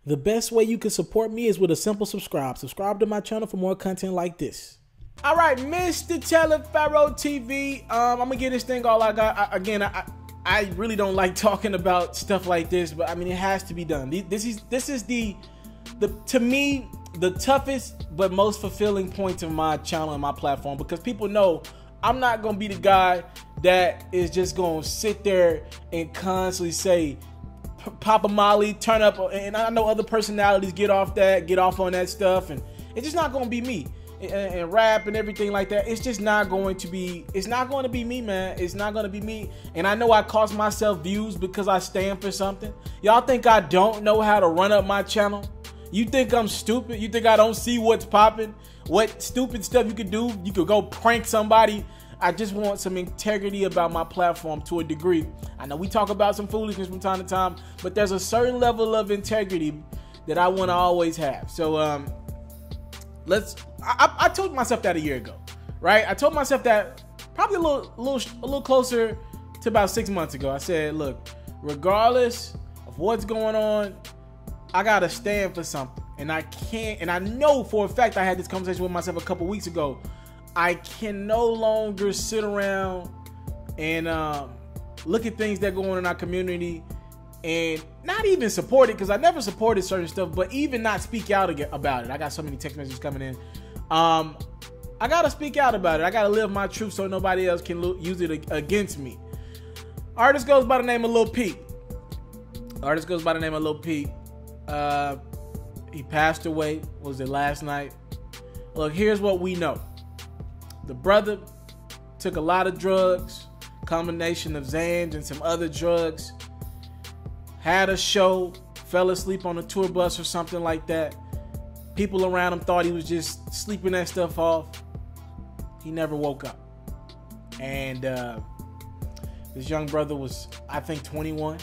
The best way you can support me is with a simple subscribe. Subscribe to my channel for more content like this. All right, Mr. TALIAFERRO TV. I'm gonna get this thing all I got. I really don't like talking about stuff like this, but I mean, it has to be done. This is the to me, the toughest but most fulfilling point of my channel and my platform, because people know I'm not gonna be the guy that is just gonna sit there and constantly say, pop a molly, turn up, and I know other personalities get off on that stuff, and it's just not gonna be me. And rap and everything like that, it's just not going to be, it's not going to be me, man. It's not going to be me. And I know I cost myself views because I stand for something. Y'all think I don't know how to run up my channel? You think I'm stupid? You think I don't see what's popping? What stupid stuff you could do? You could go prank somebody. I just want some integrity about my platform to a degree. I know we talk about some foolishness from time to time, but there's a certain level of integrity that I want to always have. So I told myself that a year ago, right? I told myself that probably a little closer to about 6 months ago. I said, look, regardless of what's going on, I gotta stand for something, and I can't. And I know for a fact I had this conversation with myself a couple weeks ago. I can no longer sit around and look at things that go on in our community and not even support it, because I never supported certain stuff, but even not speak out about it. I got so many text messages coming in. I gotta speak out about it. I gotta live my truth so nobody else can use it against me. Artist goes by the name of Lil Peep. He passed away. Was it last night? Look, here's what we know. The brother took a lot of drugs, combination of Xans and some other drugs. Had a show, fell asleep on a tour bus or something like that. People around him thought he was just sleeping that stuff off. He never woke up. And this young brother was, I think, 21.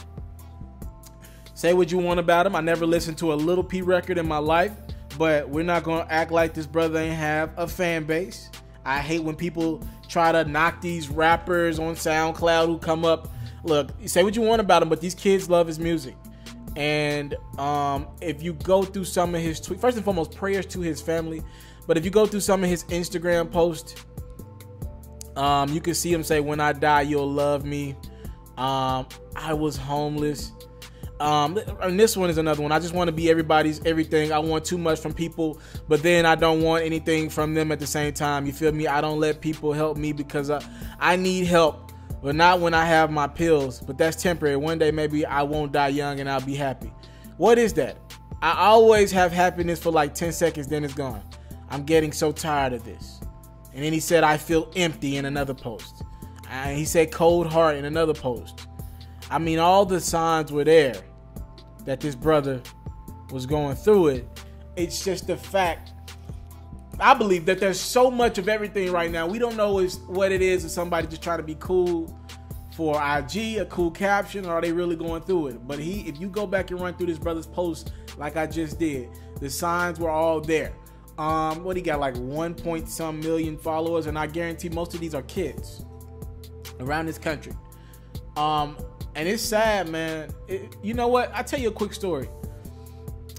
Say what you want about him. I never listened to a Lil Peep record in my life, but we're not going to act like this brother ain't have a fan base. I hate when people try to knock these rappers on SoundCloud who come up. Look, say what you want about him, but these kids love his music. And if you go through some of his tweets, first and foremost, prayers to his family. But if you go through some of his Instagram posts, you can see him say, "When I die, you'll love me. I was homeless." And this one is another one. I just want to be everybody's everything. I want too much from people, but then I don't want anything from them at the same time. You feel me? I don't let people help me because I need help, but not when I have my pills. But that's temporary. One day maybe I won't die young and I'll be happy. What is that? I always have happiness for like 10 seconds, then it's gone. I'm getting so tired of this. And then he said, "I feel empty" in another post. He said "cold heart" in another post. I mean, all the signs were there that this brother was going through it. It's just the fact, I believe, that there's so much of everything right now. We don't know what it is. Is somebody just trying to be cool for IG, a cool caption, or are they really going through it? But if you go back and run through this brother's post like I just did, the signs were all there. What he got, like 1 million followers, and I guarantee most of these are kids around this country. And it's sad, man. You know what? I'll tell you a quick story.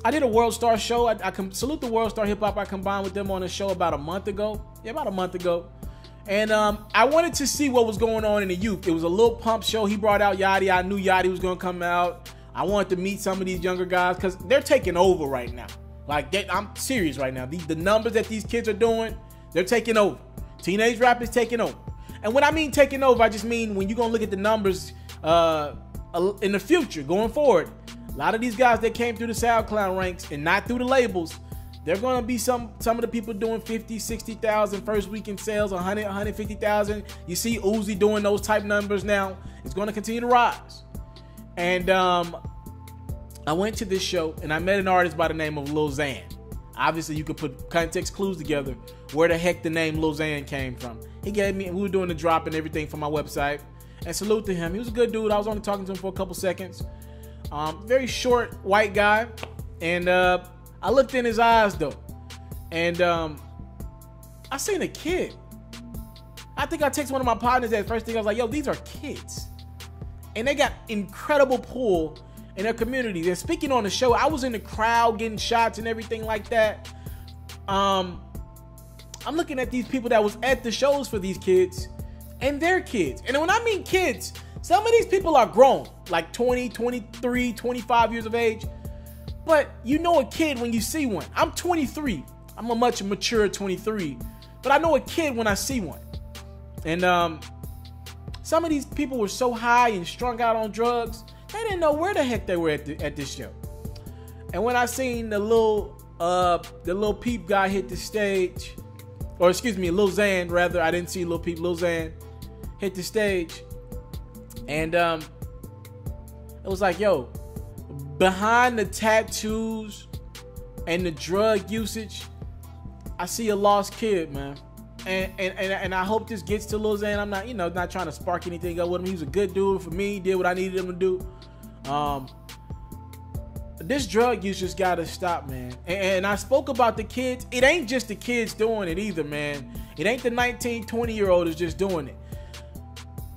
I did a World Star show. I can salute the World Star Hip Hop. I combined with them on a show about a month ago. Yeah, about a month ago. And I wanted to see what was going on in the youth. It was a Lil Pump show. He brought out Yachty. I knew Yachty was going to come out. I wanted to meet some of these younger guys because they're taking over right now. Like, I'm serious right now. The numbers that these kids are doing, they're taking over. Teenage rap is taking over. And when I mean taking over, I just mean when you're going to look at the numbers in the future, going forward, a lot of these guys that came through the SoundCloud ranks and not through the labels, they're going to be some of the people doing 50, 60,000 first weekend sales, 100, 150,000. You see Uzi doing those type numbers now. It's going to continue to rise. And I went to this show and I met an artist by the name of Lil Xan. Obviously, you could put context clues together where the heck the name Lil Xan came from. He gave me, we were doing the drop and everything for my website. And salute to him. He was a good dude. I was only talking to him for a couple seconds. Very short white guy. And I looked in his eyes though. And I seen a kid. I think I texted one of my partners that first thing. I was like, yo, these are kids. And they got incredible pull in their communities. And speaking on the show, I was in the crowd getting shots and everything like that. I'm looking at these people that was at the shows for these kids and their kids. And when I mean kids, some of these people are grown, like 20, 23, 25 years of age. But you know a kid when you see one. I'm 23. I'm a much mature 23. But I know a kid when I see one. And some of these people were so high and strung out on drugs, they didn't know where the heck they were at this show. And when I seen the Lil Peep guy hit the stage, or excuse me, Lil Xan rather, I didn't see Lil Peep, Lil Xan hit the stage, and it was like, yo, behind the tattoos and the drug usage, I see a lost kid, man. And I hope this gets to Lil Xan. I'm not, not trying to spark anything up with him. He was a good dude for me. He did what I needed him to do. This drug use just gotta stop, man. And I spoke about the kids. It ain't just the kids doing it either, man. It ain't the 19, 20-year-old is just doing it.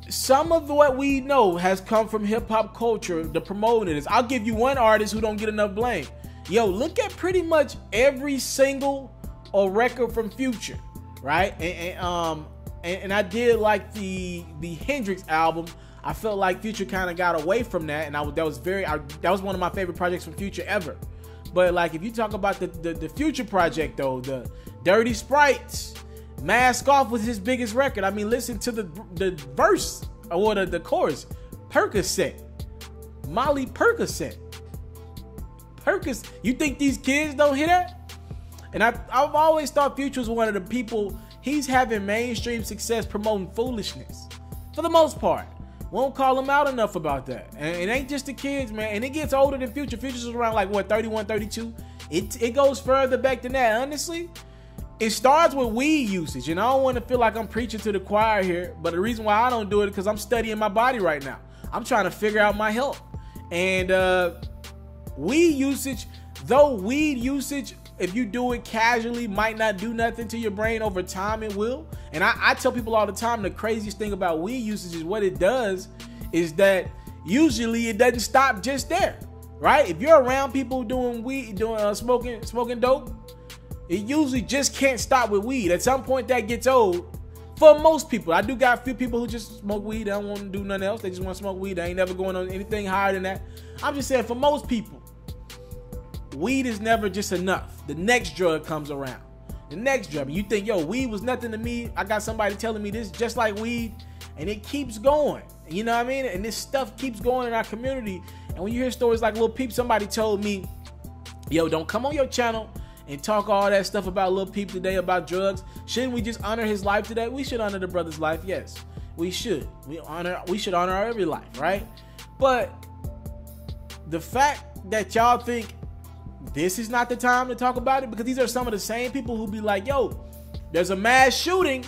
Some of what we know has come from hip-hop culture, the promoting this. I'll give you one artist who don't get enough blame. Yo, look at pretty much every single or record from Future, right? And I did like the Hendrix album. I felt like Future kind of got away from that, and that was one of my favorite projects from Future ever. But like, if you talk about the Future project though, the Dirty Sprites, Mask Off was his biggest record. I mean, listen to the verse or the chorus. Percocet, Molly Percocet, you think these kids don't hear that? And I've always thought Future was one of the people. He's having mainstream success promoting foolishness for the most part. Won't call him out enough about that. And it ain't just the kids, man. And it gets older than Future. Future's around like, what, 31, 32? It goes further back than that. Honestly, it starts with weed usage. And I don't want to feel like I'm preaching to the choir here. But the reason why I don't do it is because I'm studying my body right now. I'm trying to figure out my health. And weed usage, if you do it casually, might not do nothing to your brain. Over time, it will. And I tell people all the time, the craziest thing about weed usage is what it does is that usually it doesn't stop just there, right? If you're around people doing weed, smoking dope, it usually just can't stop with weed. At some point, that gets old. For most people, I do got a few people who just smoke weed. They don't want to do nothing else. They just want to smoke weed. They ain't never going on anything higher than that. I'm just saying, for most people, weed is never just enough. The next drug comes around. The next drug. You think, yo, weed was nothing to me. I got somebody telling me this just like weed. And it keeps going. You know what I mean? And this stuff keeps going in our community. And when you hear stories like Lil Peep, somebody told me, yo, don't come on your channel and talk all that stuff about Lil Peep today about drugs. Shouldn't we just honor his life today? We should honor the brother's life. Yes, we should. We should honor our every life, right? But the fact that y'all think this is not the time to talk about it, because these are some of the same people who be like, yo, there's a mass shooting.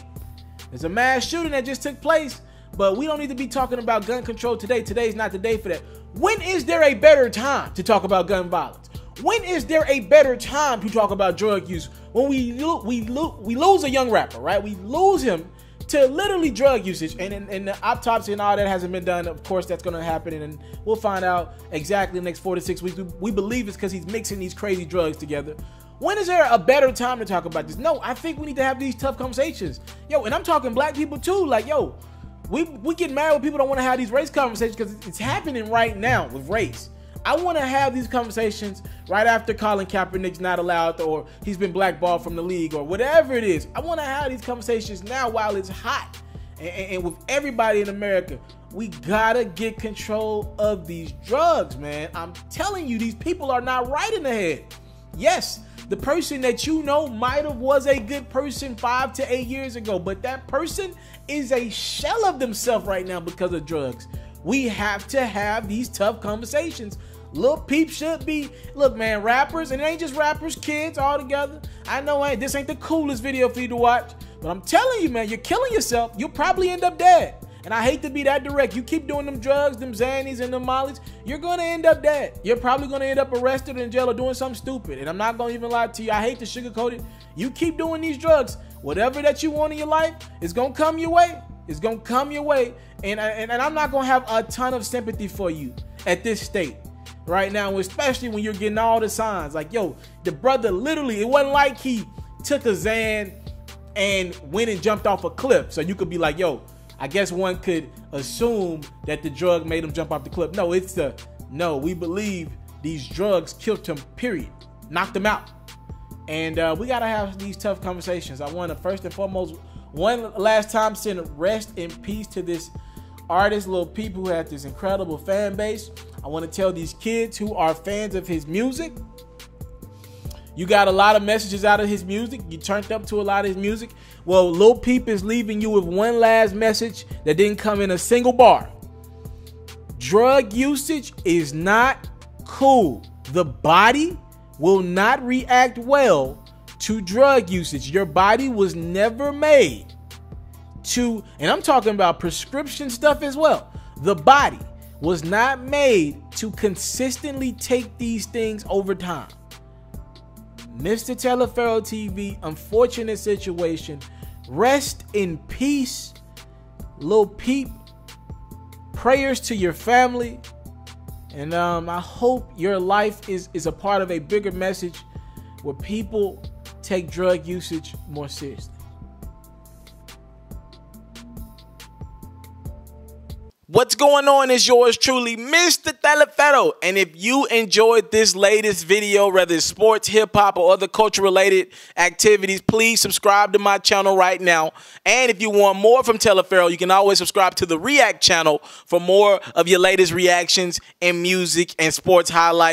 There's a mass shooting that just took place, but we don't need to be talking about gun control today. Today's not the day for that. When is there a better time to talk about gun violence? When is there a better time to talk about drug use? When we lose a young rapper, right? We lose him to literally drug usage, and the autopsy and all that hasn't been done. Of course, that's going to happen, and we'll find out exactly in the next 4 to 6 weeks. We believe it's because he's mixing these crazy drugs together. When is there a better time to talk about this? No, I think we need to have these tough conversations. Yo, and I'm talking black people too. Like, yo, we get mad when people don't want to have these race conversations because it's happening right now with race. I want to have these conversations right after Colin Kaepernick's not allowed, or he's been blackballed from the league, or whatever it is. I want to have these conversations now while it's hot. And with everybody in America, we gotta get control of these drugs, man. I'm telling you, these people are not right in the head. Yes, the person that you know might have was a good person 5 to 8 years ago, but that person is a shell of themselves right now because of drugs. We have to have these tough conversations. Lil Peep should be, look, man, rappers, and it ain't just rappers, kids all together. I know this ain't the coolest video for you to watch, but I'm telling you, man, you're killing yourself. You'll probably end up dead. And I hate to be that direct. You keep doing them drugs, them Xannies and them Mollies, you're going to end up dead. You're probably going to end up arrested in jail or doing something stupid. And I'm not going to even lie to you. I hate to sugarcoat it. You keep doing these drugs, whatever that you want in your life is going to come your way. It's going to come your way. And I'm not going to have a ton of sympathy for you at this state. right now, especially when you're getting all the signs. Like, yo, the brother literally, it wasn't like he took a Xan and went and jumped off a cliff. So you could be like, yo, I guess one could assume that the drug made him jump off the cliff. No, no, we believe these drugs killed him, period. Knocked him out. And we got to have these tough conversations. I want to first and foremost, one last time, send rest in peace to this artist, Lil Peep, who had this incredible fan base. I want to tell these kids who are fans of his music, you got a lot of messages out of his music. You turned up to a lot of his music. Well, Lil Peep is leaving you with one last message that didn't come in a single bar. Drug usage is not cool. The body will not react well to drug usage. Your body was never made to, and I'm talking about prescription stuff as well. The body was not made to consistently take these things over time. Mr. Taliaferro TV, unfortunate situation. Rest in peace, Lil Peep. Prayers to your family. And I hope your life is a part of a bigger message where people take drug usage more seriously. What's going on is yours truly, Mr. Taliaferro. And if you enjoyed this latest video, whether it's sports, hip-hop, or other culture-related activities, please subscribe to my channel right now. And if you want more from Taliaferro, you can always subscribe to the React channel for more of your latest reactions and music and sports highlights.